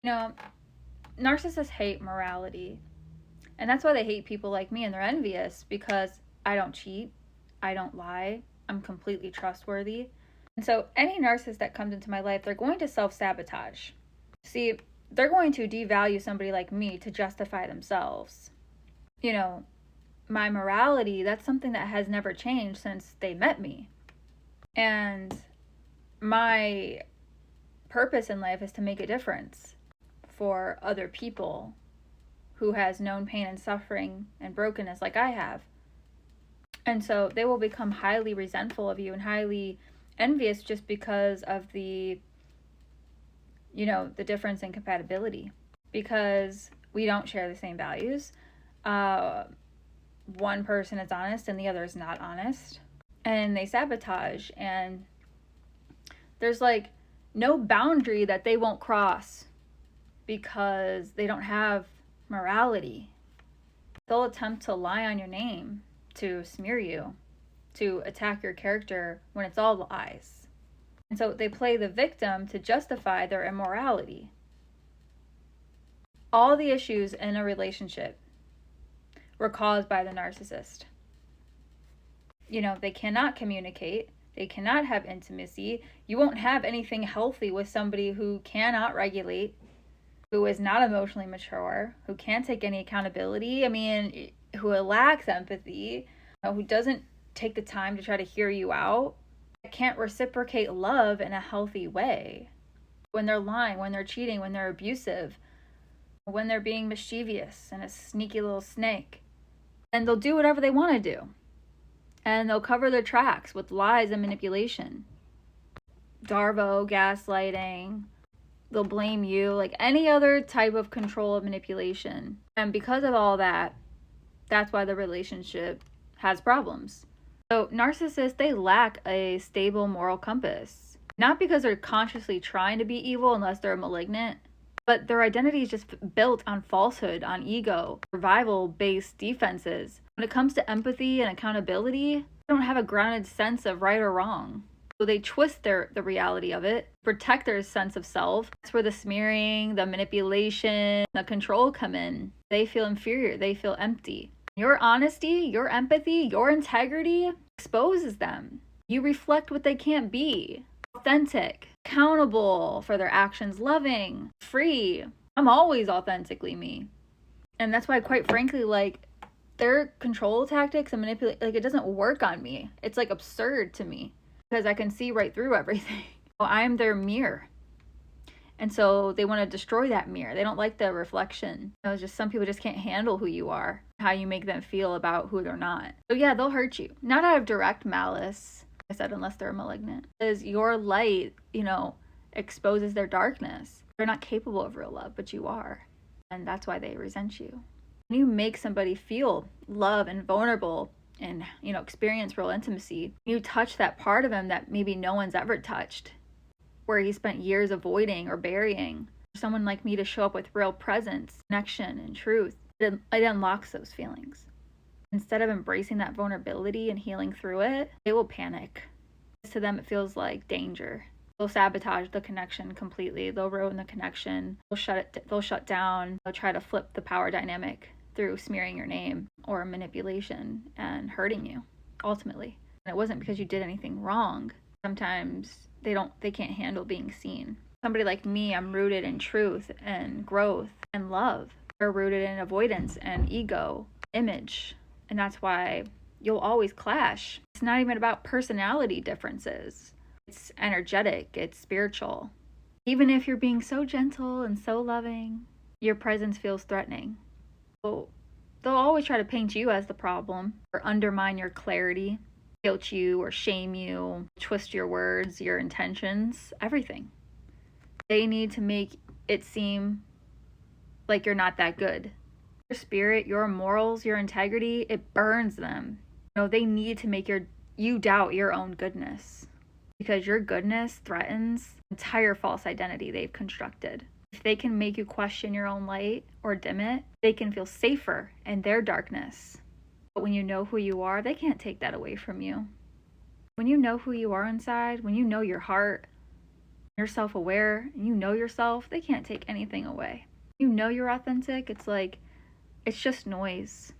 You know, narcissists hate morality. And that's why they hate people like me, and they're envious because I don't cheat, I don't lie, I'm completely trustworthy. And so any narcissist that comes into my life, they're going to self-sabotage. See, they're going to devalue somebody like me to justify themselves. You know, my morality, that's something that has never changed since they met me. And my purpose in life is to make a difference for other people who has known pain and suffering and brokenness like I have. And so they will become highly resentful of you and highly envious just because of the difference in compatibility, because we don't share the same values. One person is honest and the other is not honest, and they sabotage, and there's like no boundary that they won't cross because they don't have morality. They'll attempt to lie on your name, to smear you, to attack your character when it's all lies. And so they play the victim to justify their immorality. All the issues in a relationship were caused by the narcissist. They cannot communicate. They cannot have intimacy. You won't have anything healthy with somebody who cannot regulate, who is not emotionally mature, who can't take any accountability. Who lacks empathy, who doesn't take the time to try to hear you out, can't reciprocate love in a healthy way. When they're lying, when they're cheating, when they're abusive, when they're being mischievous and a sneaky little snake. And they'll do whatever they want to do. And they'll cover their tracks with lies and manipulation. Darvo, gaslighting. They'll blame you, like any other type of control of manipulation. And because of all that, that's why the relationship has problems. So narcissists, they lack a stable moral compass. Not because they're consciously trying to be evil unless they're malignant, but their identity is just built on falsehood, on ego, survival-based defenses. When it comes to empathy and accountability, they don't have a grounded sense of right or wrong. So they twist the reality of it, protect their sense of self. That's where the smearing, the manipulation, the control come in. They feel inferior, they feel empty. Your honesty, your empathy, your integrity exposes them. You reflect what they can't be. Authentic, accountable for their actions, loving, free. I'm always authentically me. And that's why, quite frankly, their control tactics and manipulate, it doesn't work on me. It's absurd to me because I can see right through everything. I'm their mirror. And so they want to destroy that mirror. They don't like the reflection. It's just some people just can't handle who you are, how you make them feel about who they're not. So yeah, they'll hurt you. Not out of direct malice, like I said, unless they're malignant. Because your light, exposes their darkness. They're not capable of real love, but you are. And that's why they resent you. When you make somebody feel love and vulnerable and, experience real intimacy, you touch that part of them that maybe no one's ever touched, where he spent years avoiding or burying. For someone like me to show up with real presence, connection, and truth, it unlocks those feelings. Instead of embracing that vulnerability and healing through it, they will panic. To them, it feels like danger. They'll sabotage the connection completely. They'll ruin the connection. They'll shut down. They'll try to flip the power dynamic through smearing your name or manipulation and hurting you, ultimately. And it wasn't because you did anything wrong. Sometimes they can't handle being seen. Somebody like me, I'm rooted in truth and growth and love. They're rooted in avoidance and ego, image. And that's why you'll always clash. It's not even about personality differences. It's energetic, it's spiritual. Even if you're being so gentle and so loving, your presence feels threatening. So they'll always try to paint you as the problem or undermine your clarity, guilt you or shame you, twist your words, your intentions, everything. They need to make it seem like you're not that good. Your spirit, your morals, your integrity, it burns them. They need to make you doubt your own goodness, because your goodness threatens the entire false identity they've constructed. If they can make you question your own light or dim it, they can feel safer in their darkness. But when you know who you are, they can't take that away from you. When you know who you are inside, when you know your heart, you're self-aware, and you know yourself, they can't take anything away. You know you're authentic, it's like, it's just noise.